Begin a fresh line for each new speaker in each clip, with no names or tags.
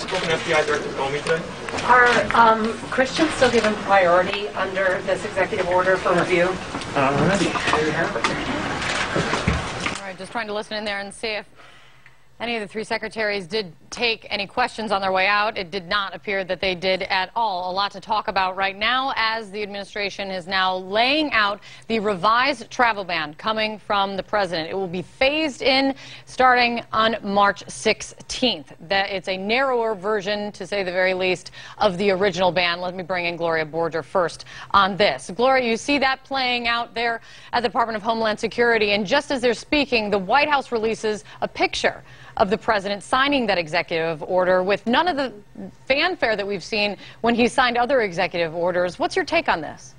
spoken to FBI Director Comey today?
Are Christians still given priority under this executive order for review?
All
right, just trying to listen in there and see if any of the three secretaries did take any questions on their way out. It did not appear that they did at all. A lot to talk about right now as the administration is now laying out the revised travel ban coming from the president. It will be phased in starting on March 16th. It's a narrower version, to say the very least, of the original ban. Let me bring in Gloria Borger first on this. Gloria, you see that playing out there at the Department of Homeland Security, and just as they're speaking, the White House releases a picture of the president signing that executive order with none of the fanfare that we've seen when he signed other executive orders. What's your take on this?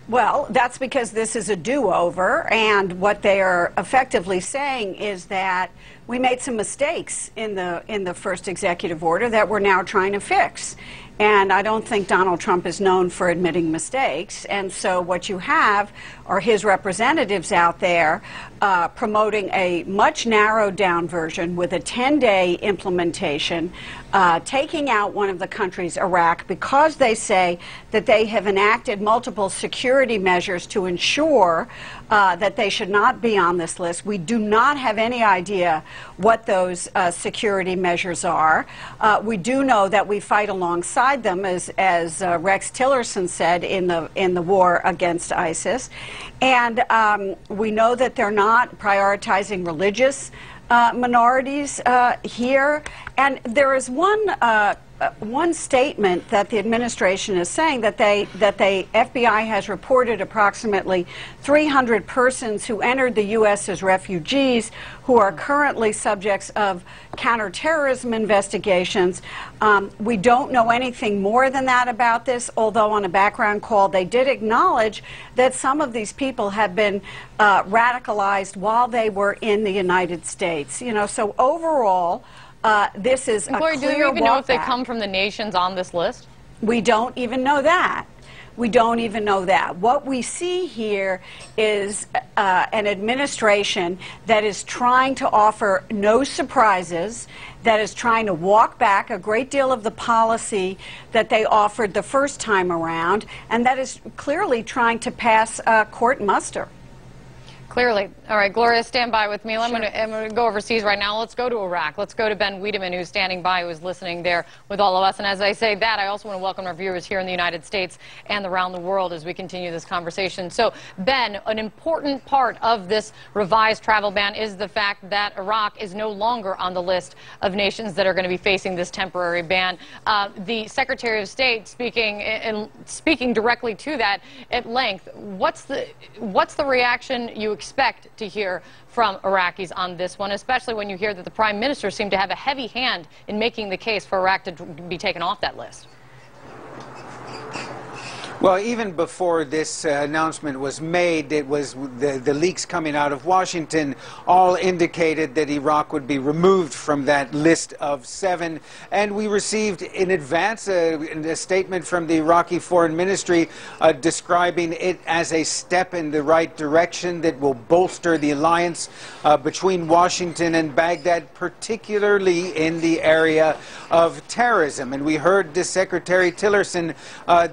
Well, that's because this is a do-over, and what they are effectively saying is that we made some mistakes in the first executive order that we're now trying to fix. And I don't think Donald Trump is known for admitting mistakes. And so what you have are his representatives out there promoting a much narrowed down version with a 10-day implementation, taking out one of the countries, Iraq, because they say that they have enacted multiple security measures to ensure that they should not be on this list. We do not have any idea what those security measures are. We do know that we fight alongside them, as Rex Tillerson said, in the war against ISIS, and we know that they're not prioritizing religious minorities here. And there is one statement that the administration is saying that FBI has reported approximately 300 persons who entered the U.S. as refugees who are currently subjects of counterterrorism investigations. We don't know anything more than that about this, although on a background call they did acknowledge that some of these people have been radicalized while they were in the United States. You know, so overall, this is a clear
do we even know if they
walkback.
come from the nations on this list?
We don't even know that. We don't even know that. What we see here is an administration that is trying to offer no surprises, that is trying to walk back a great deal of the policy that they offered the first time around, and that is clearly trying to pass court muster.
Clearly. All right, Gloria, stand by with me. I'm going to go overseas right now. Let's go to Iraq. Let's go to Ben Wiedemann, who's standing by, who's listening there with all of us. And as I say that, I also want to welcome our viewers here in the United States and around the world as we continue this conversation. So, Ben, an important part of this revised travel ban is the fact that Iraq is no longer on the list of nations that are going to be facing this temporary ban. The Secretary of State speaking directly to that at length. What's the reaction you expect to hear from Iraqis on this one, especially when you hear that the Prime Minister seemed to have a heavy hand in making the case for Iraq to be taken off that list?
Well, even before this announcement was made, it was the leaks coming out of Washington all indicated that Iraq would be removed from that list of 7. And we received in advance a statement from the Iraqi Foreign Ministry describing it as a step in the right direction that will bolster the alliance between Washington and Baghdad, particularly in the area of terrorism. And we heard Secretary Tillerson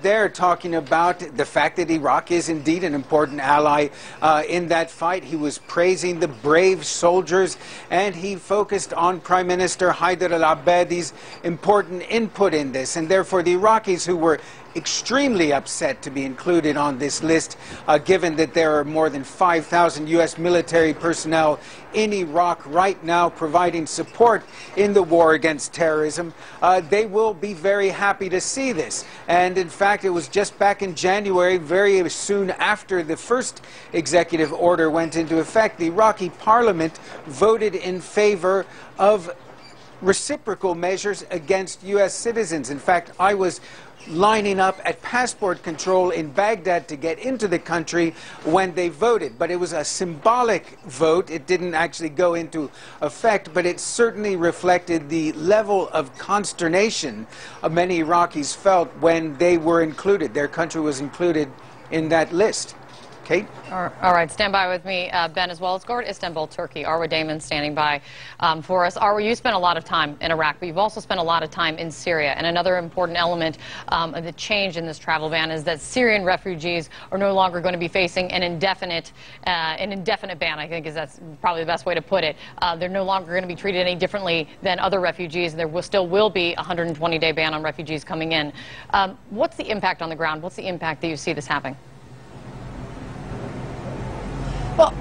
there talking about the fact that Iraq is indeed an important ally in that fight. He was praising the brave soldiers, and he focused on Prime Minister Haider al-Abadi's important input in this. And therefore, the Iraqis, who were extremely upset to be included on this list, given that there are more than 5,000 U.S. military personnel in Iraq right now providing support in the war against terrorism, they will be very happy to see this. And in fact, it was just back in January, very soon after the first executive order went into effect, the Iraqi parliament voted in favor of reciprocal measures against U.S. citizens. In fact, I was lining up at passport control in Baghdad to get into the country when they voted. But it was a symbolic vote. It didn't actually go into effect, but it certainly reflected the level of consternation many Iraqis felt when they were included. Their country was included in that list. Kate?
All right, stand by with me, Ben, as well. Let's go over to Istanbul, Turkey. Arwa Damon standing by for us. Arwa, you spent a lot of time in Iraq, but you've also spent a lot of time in Syria. And another important element of the change in this travel ban is that Syrian refugees are no longer going to be facing an indefinite ban, I think that's probably the best way to put it. They're no longer going to be treated any differently than other refugees. There still will be a 120-day ban on refugees coming in. What's the impact on the ground? What's the impact that you see this having?
Well,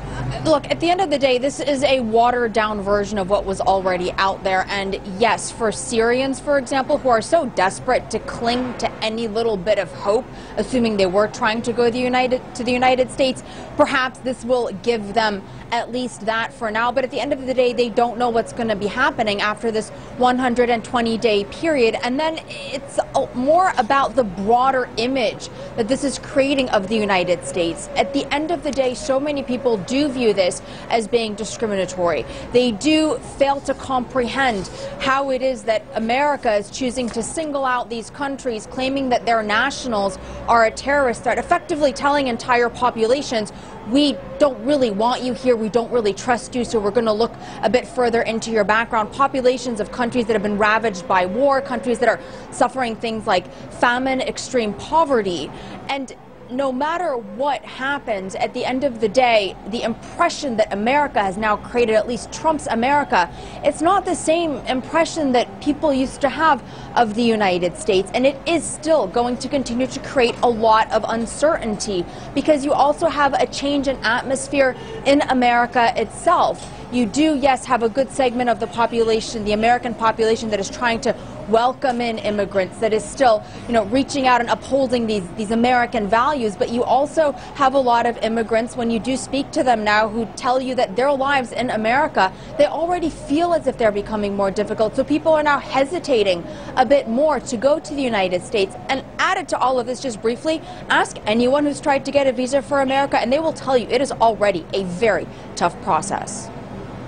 look, at the end of the day, this is a watered-down version of what was already out there. And yes, for Syrians, for example, who are so desperate to cling to any little bit of hope, assuming they were trying to go to the United States, perhaps this will give them at least that for now. But at the end of the day, they don't know what's going to be happening after this 120-day period. And then it's more about the broader image that this is creating of the United States. At the end of the day, so many people do view this as being discriminatory. They do fail to comprehend how it is that America is choosing to single out these countries, claiming that their nationals are a terrorist threat, effectively telling entire populations, we don't really want you here, we don't really trust you, so we're going to look a bit further into your background. Populations of countries that have been ravaged by war, countries that are suffering things like famine, extreme poverty. And no matter what happens, at the end of the day, the impression that America has now created, at least Trump's America, it's not the same impression that people used to have of the United States. And it is still going to continue to create a lot of uncertainty because you also have a change in atmosphere in America itself. You do, yes, have a good segment of the population, the American population, that is trying to welcome in immigrants, that is still, reaching out and upholding these American values. But you also have a lot of immigrants, when you do speak to them now, who tell you that their lives in America, they already feel as if they're becoming more difficult. So people are now hesitating a bit more to go to the United States. And added to all of this, just briefly, ask anyone who's tried to get a visa for America, and they will tell you it is already a very tough process.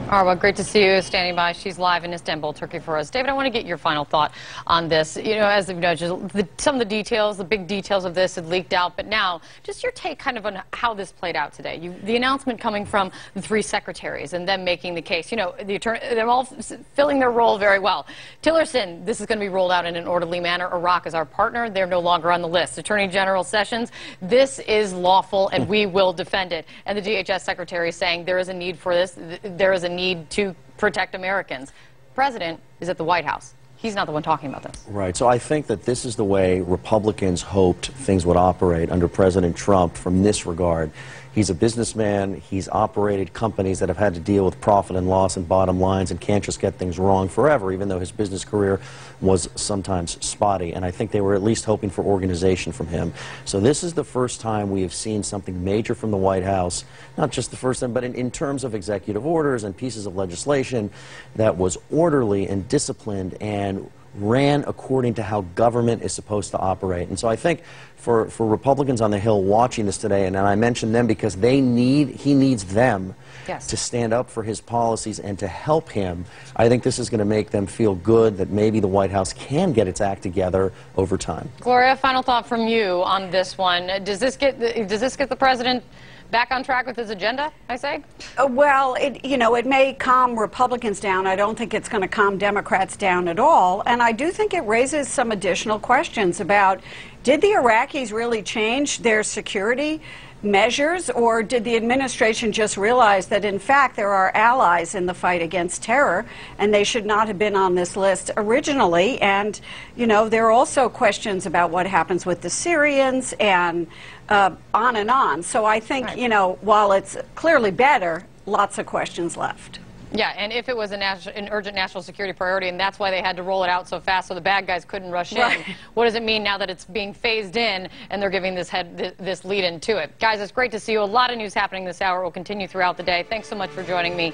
Arwa, great to see you standing by. She's live in Istanbul, Turkey for us. David, I want to get your final thought on this. As some of the details, the big details of this had leaked out, but now just your take kind of on how this played out today. The announcement coming from the three secretaries and them making the case. They're all filling their role very well. Tillerson, this is going to be rolled out in an orderly manner. Iraq is our partner. They're no longer on the list. Attorney General Sessions, this is lawful and we will defend it. And the DHS secretary is saying there is a need for this. There is a need to protect Americans. The president is at the White House. He's not the one talking about this.
Right. So I think that this is the way Republicans hoped things would operate under President Trump from this regard. He's a businessman. He's operated companies that have had to deal with profit and loss and bottom lines and can't just get things wrong forever, even though his business career was sometimes spotty. And I think they were at least hoping for organization from him. So this is the first time we have seen something major from the White House, not just the first time, but in terms of executive orders and pieces of legislation that was orderly and disciplined and ran according to how government is supposed to operate. And so I think for Republicans on the Hill watching this today, and I mention them because he needs them to stand up for his policies and to help him. I think this is going to make them feel good that maybe the White House can get its act together over time.
Gloria, final thought from you on this one. Does this get the president back on track with his agenda, I say?
Well, it may calm Republicans down. I don't think it's going to calm Democrats down at all. And I do think it raises some additional questions about, did the Iraqis really change their security measures, or did the administration just realize that, in fact, there are allies in the fight against terror, and they should not have been on this list originally? And, there are also questions about what happens with the Syrians and on and on. So I think, while it's clearly better, lots of questions left.
Yeah, and if it was an urgent national security priority, and that's why they had to roll it out so fast so the bad guys couldn't rush in, what does it mean now that it's being phased in and they're giving this lead into it? Guys, it's great to see you. A lot of news happening this hour. Will continue throughout the day. Thanks so much for joining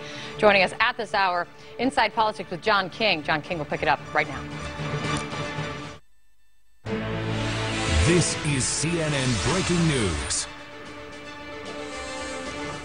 us at this hour. Inside Politics with John King. John King will pick it up right now.
This is CNN Breaking News.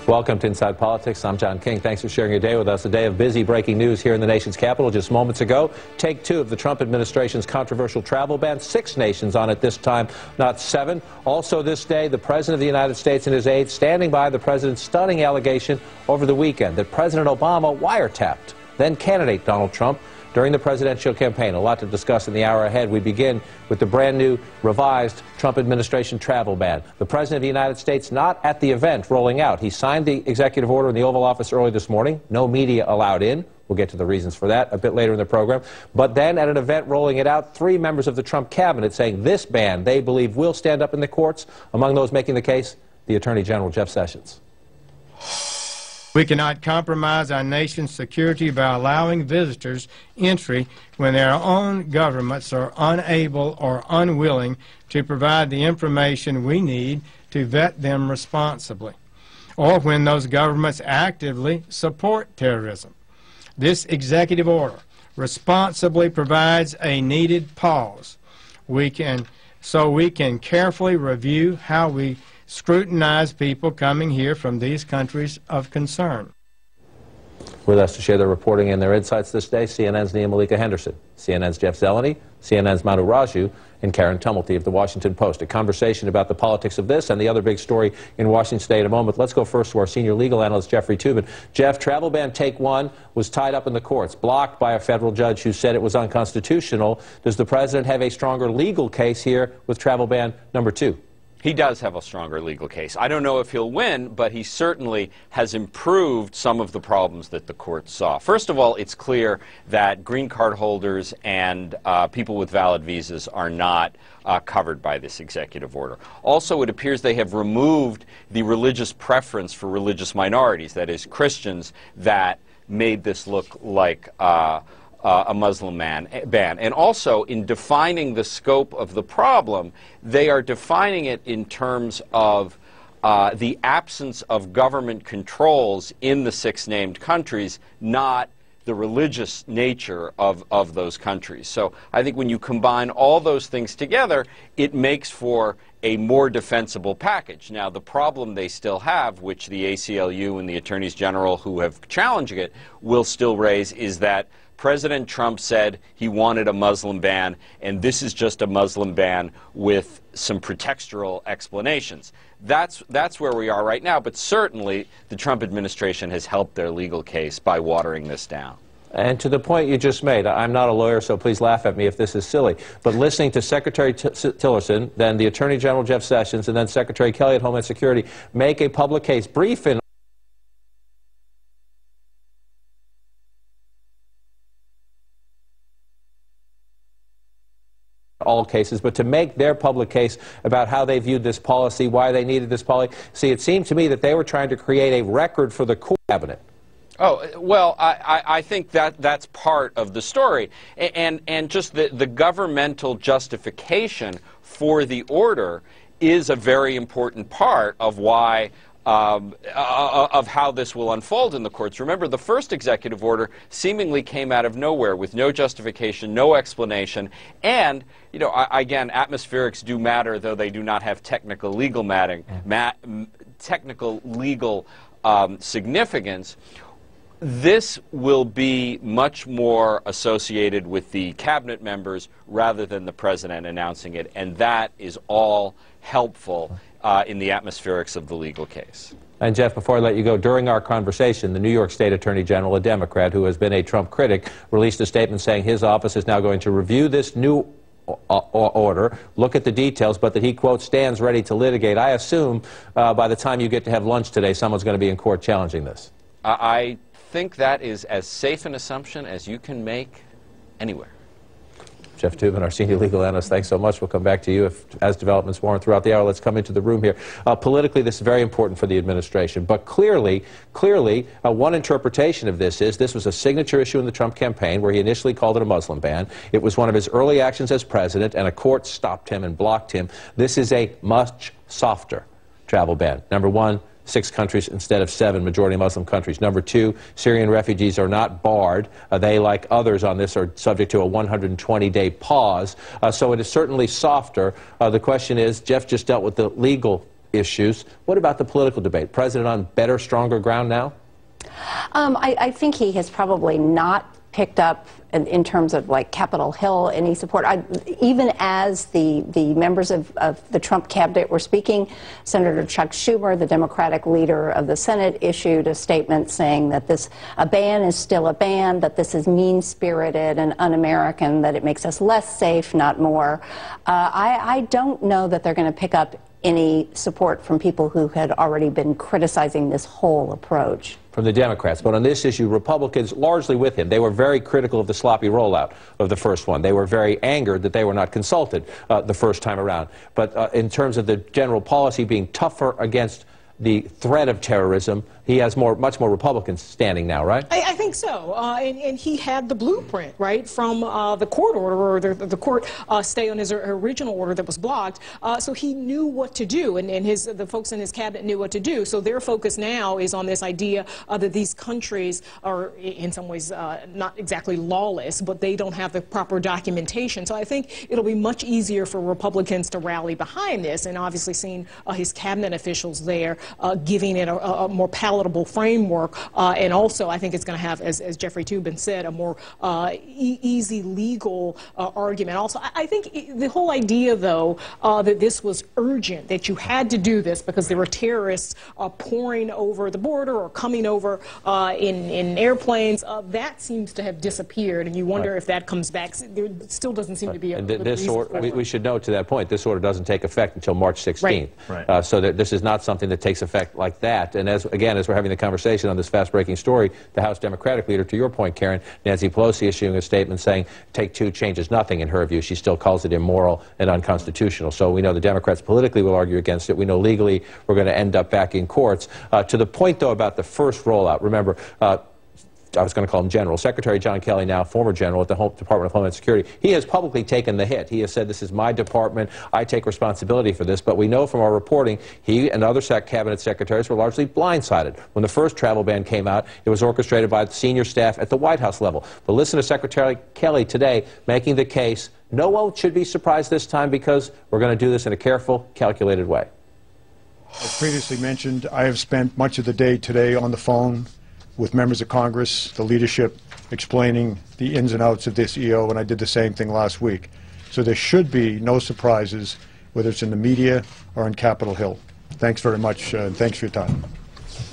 Welcome to Inside Politics. I'm John King. Thanks for sharing your day with us. A day of busy breaking news here in the nation's capital. Just moments ago, take two of the Trump administration's controversial travel ban. 6 nations on it this time, not 7. Also this day, the President of the United States and his aides standing by the President's stunning allegation over the weekend that President Obama wiretapped then candidate Donald Trump during the presidential campaign. A lot to discuss in the hour ahead. We begin with the brand new revised Trump administration travel ban. The President of the United States not at the event rolling out. He signed the executive order in the Oval Office early this morning. No media allowed in. We'll get to the reasons for that a bit later in the program. But then at an event rolling it out, 3 members of the Trump cabinet saying this ban they believe will stand up in the courts. Among those making the case, the Attorney General Jeff Sessions.
We cannot compromise our nation's security by allowing visitors entry when their own governments are unable or unwilling to provide the information we need to vet them responsibly, or when those governments actively support terrorism. This executive order responsibly provides a needed pause. So we can carefully review how we scrutinize people coming here from these countries of concern.
With us to share their reporting and their insights this day, CNN's Nia Malika Henderson, CNN's Jeff Zeleny, CNN's Manu Raju, and Karen Tumulty of The Washington Post. A conversation about the politics of this and the other big story in Washington State in a moment. Let's go first to our senior legal analyst, Jeffrey Toobin. Jeff, travel ban take 1 was tied up in the courts, blocked by a federal judge who said it was unconstitutional. Does the president have a stronger legal case here with travel ban number 2?
He does have a stronger legal case. I don't know if he'll win, but he certainly has improved some of the problems that the court saw. First of all, it's clear that green card holders and people with valid visas are not covered by this executive order. Also, it appears they have removed the religious preference for religious minorities, that is, Christians, that made this look like a Muslim ban. And also, in defining the scope of the problem, they are defining it in terms of the absence of government controls in the 6 named countries, not the religious nature of those countries. So I think when you combine all those things together, it makes for a more defensible package. Now, the problem they still have, which the ACLU and the attorneys general who have challenged it will still raise, is that President Trump said he wanted a Muslim ban, and this is just a Muslim ban with some pretextual explanations. That's where we are right now, but certainly the Trump administration has helped their legal case by watering this down.
And to the point you just made, I'm not a lawyer, so please laugh at me if this is silly, but listening to Secretary Tillerson, then the Attorney General Jeff Sessions, and then Secretary Kelly at Homeland Security make a public case, brief in all cases, but to make their public case about how they viewed this policy, why they needed this policy. See, it seemed to me that they were trying to create a record for the cabinet.
Oh, well, I think that's part of the story. And just the governmental justification for the order is a very important part of why of how this will unfold in the courts. Remember, the first executive order seemingly came out of nowhere with no justification, no explanation, and, you know, again, atmospherics do matter, though they do not have technical legal significance. This will be much more associated with the cabinet members rather than the president announcing it, and that is all helpful in the atmospherics of the legal case.
And Jeff, before I let you go, during our conversation, the New York State Attorney General, a Democrat who has been a Trump critic, released a statement saying his office is now going to review this new order, look at the details, but that he, quote, stands ready to litigate. I assume by the time you get to have lunch today, someone's going to be in court challenging this.
I think that is as safe an assumption as you can make anywhere.
Jeff Toobin, our senior legal analyst, thanks so much. We'll come back to you as developments warrant throughout the hour. Let's come into the room here. Politically, this is very important for the administration, but clearly, one interpretation of this is this was a signature issue in the Trump campaign where he initially called it a Muslim ban. It was one of his early actions as president, and a court stopped him and blocked him. This is a much softer travel ban. Number one, 6 countries instead of 7 majority Muslim countries. Number 2, Syrian refugees are not barred. They, like others on this, are subject to a 120-day pause. So it is certainly softer. The question is, Jeff just dealt with the legal issues. What about the political debate? President on better, stronger ground now?
I think he has probably not picked up in terms of like Capitol Hill any support. Even as the members of the Trump cabinet were speaking, Senator Chuck Schumer, the Democratic leader of the Senate, issued a statement saying that a ban is still a ban, that this is mean-spirited and un-American, that it makes us less safe, not more. I don't know that they're going to pick up any support from people who had already been criticizing this whole approach.
From the Democrats. But on this issue, Republicans largely with him. They were very critical of the sloppy rollout of the first one. They were very angered that they were not consulted the first time around. But in terms of the general policy being tougher against the threat of terrorism, he has much more Republicans standing now, right?
I think so. And he had the blueprint, right, from the court order, or the court stay on his original order that was blocked. So he knew what to do, and the folks in his cabinet knew what to do. So their focus now is on this idea that these countries are, in some ways, not exactly lawless, but they don't have the proper documentation. So I think it'll be much easier for Republicans to rally behind this, and obviously seeing his cabinet officials there giving it a more palatable framework, and also I think it's going to have, as Jeffrey Toobin said, a more easy legal argument. Also, I think the whole idea, though, that this was urgent, that you had to do this because there were terrorists pouring over the border or coming over in airplanes, that seems to have disappeared, and you wonder if that comes back. There still doesn't seem to be a
this order, we should note to that point, this order doesn't take effect until March 16th.
Right.
So that this is not something that takes effect like that. And as we're having the conversation on this fast-breaking story, the House Democratic leader, to your point, Karen, Nancy Pelosi, issuing a statement saying Take Two changes nothing in her view. She still calls it immoral and unconstitutional. So we know the Democrats politically will argue against it. We know legally we're going to end up back in courts. To the point, though, about the first rollout, remember, I was going to call him General. Secretary John Kelly, now former general at the Department of Homeland Security, he has publicly taken the hit. He has said, this is my department, I take responsibility for this. But we know from our reporting, he and other cabinet secretaries were largely blindsided. When the first travel ban came out, it was orchestrated by the senior staff at the White House level. But listen to Secretary Kelly today making the case, no one should be surprised this time because we're going to do this in a careful, calculated way.
As previously mentioned, I have spent much of the day today on the phone with members of Congress, the leadership, explaining the ins and outs of this EO, and I did the same thing last week. So there should be no surprises, whether it's in the media or on Capitol Hill. Thanks very much, and thanks for your time.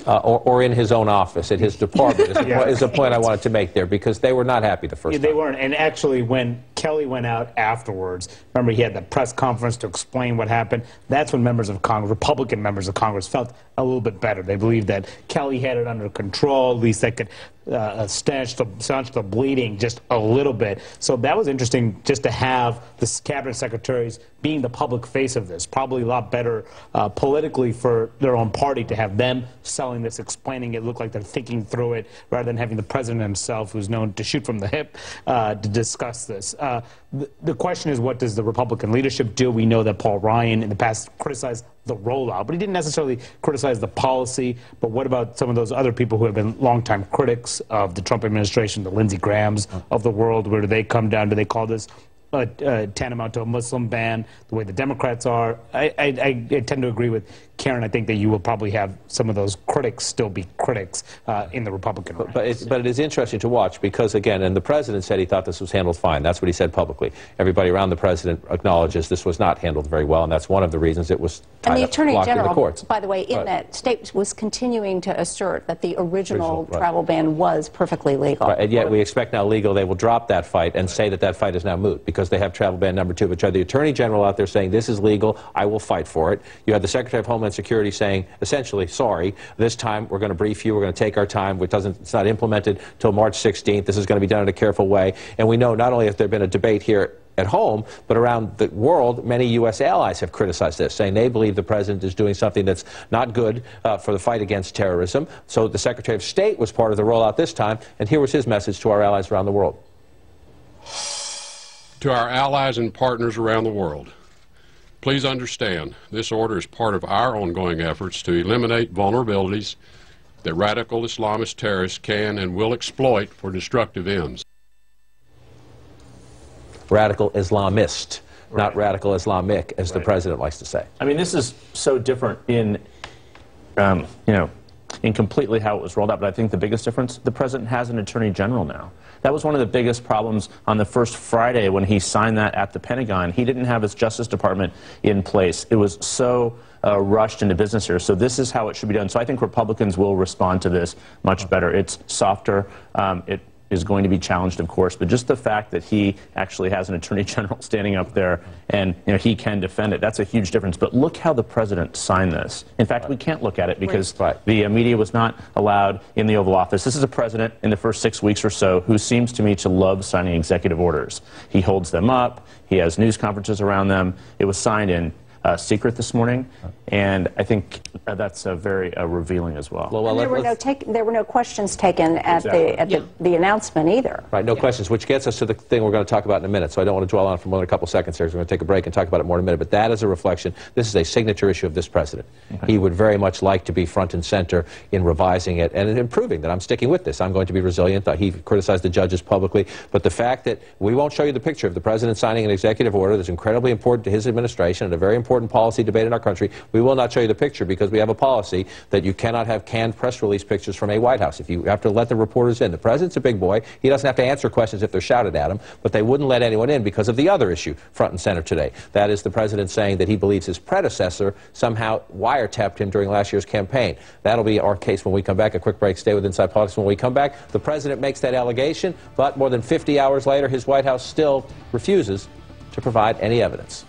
Or in his own office, at his department, is a point I wanted to make there, because they were not happy the first time.
They weren't, and actually when Kelly went out afterwards, remember he had the press conference to explain what happened, that's when members of Congress, Republican members of Congress, felt a little bit better. They believed that Kelly had it under control, at least they could staunch the bleeding just a little bit. So that was interesting, just to have the cabinet secretaries being the public face of this. Probably a lot better politically for their own party to have them selling this, explaining it, look like they're thinking through it, rather than having the president himself, who's known to shoot from the hip, to discuss this. The question is, what does the Republican leadership do? We know that Paul Ryan in the past criticized the rollout, but he didn't necessarily criticize the policy. But what about some of those other people who have been longtime critics of the Trump administration, the Lindsey Grahams of the world? Where do they come down? Do they call this tantamount to a Muslim ban, the way the Democrats are? I tend to agree with Karen. I think that you will probably have some of those critics still be critics in the Republican ranks.
But it is interesting to watch because, again, and the president said he thought this was handled fine. That's what he said publicly. Everybody around the president acknowledges this was not handled very well, and that's one of the reasons it was tied
and the
up,
Attorney
locked
General,
in the courts.
by the way, in that state was continuing to assert that the original travel ban was perfectly legal.
And yet we expect now legal they will drop that fight and say that that fight is now moot because they have travel ban number 2. But you have the Attorney General out there saying this is legal, I will fight for it. You have the Secretary of Homeland Security saying essentially, sorry, this time we're going to brief you, we're going to take our time, it's not implemented until March 16th, this is going to be done in a careful way. And we know not only has there been a debate here at home, but around the world, many U.S. allies have criticized this, saying they believe the president is doing something that's not good for the fight against terrorism. So the Secretary of State was part of the rollout this time, and here was his message to our allies around the world.
To our allies and partners around the world, please understand this order is part of our ongoing efforts to eliminate vulnerabilities that radical Islamist terrorists can and will exploit for destructive ends.
Radical Islamist not radical Islamic, as the president likes to say.
I mean, this is so different in, you know, in completely how it was rolled out. But I think the biggest difference, the president has an attorney general now. That was one of the biggest problems on the first Friday when he signed that at the Pentagon. He didn't have his Justice Department in place. It was so rushed into business here. So this is how it should be done. So I think Republicans will respond to this much better. It's softer. It is going to be challenged, of course, but just the fact that he actually has an attorney general standing up there and, you know, he can defend it, that's a huge difference. But look how the president signed this. In fact, we can't look at it because the media was not allowed in the Oval Office. This is a president in the first 6 weeks or so who seems to me to love signing executive orders. He holds them up. He has news conferences around them. It was signed in secret this morning, and I think that's very revealing as well.
And there were no questions taken at the announcement either.
Right, no questions, which gets us to the thing we're going to talk about in a minute. So I don't want to dwell on it for more than a couple seconds here. So we're going to take a break and talk about it more in a minute. But that is a reflection. This is a signature issue of this president. He would very much like to be front and center in revising it and in improving that. I'm sticking with this. I'm going to be resilient. He criticized the judges publicly. But the fact that we won't show you the picture of the president signing an executive order that's incredibly important to his administration and a very important policy debate in our country, we will not show you the picture because we have a policy that you cannot have canned press release pictures from a White House. If you have to let the reporters in. The president's a big boy. He doesn't have to answer questions if they're shouted at him, but they wouldn't let anyone in because of the other issue front and center today. That is the president saying that he believes his predecessor somehow wiretapped him during last year's campaign. That'll be our case when we come back. A quick break. Stay with Inside Politics. When we come back, the president makes that allegation, but more than 50 hours later, his White House still refuses to provide any evidence.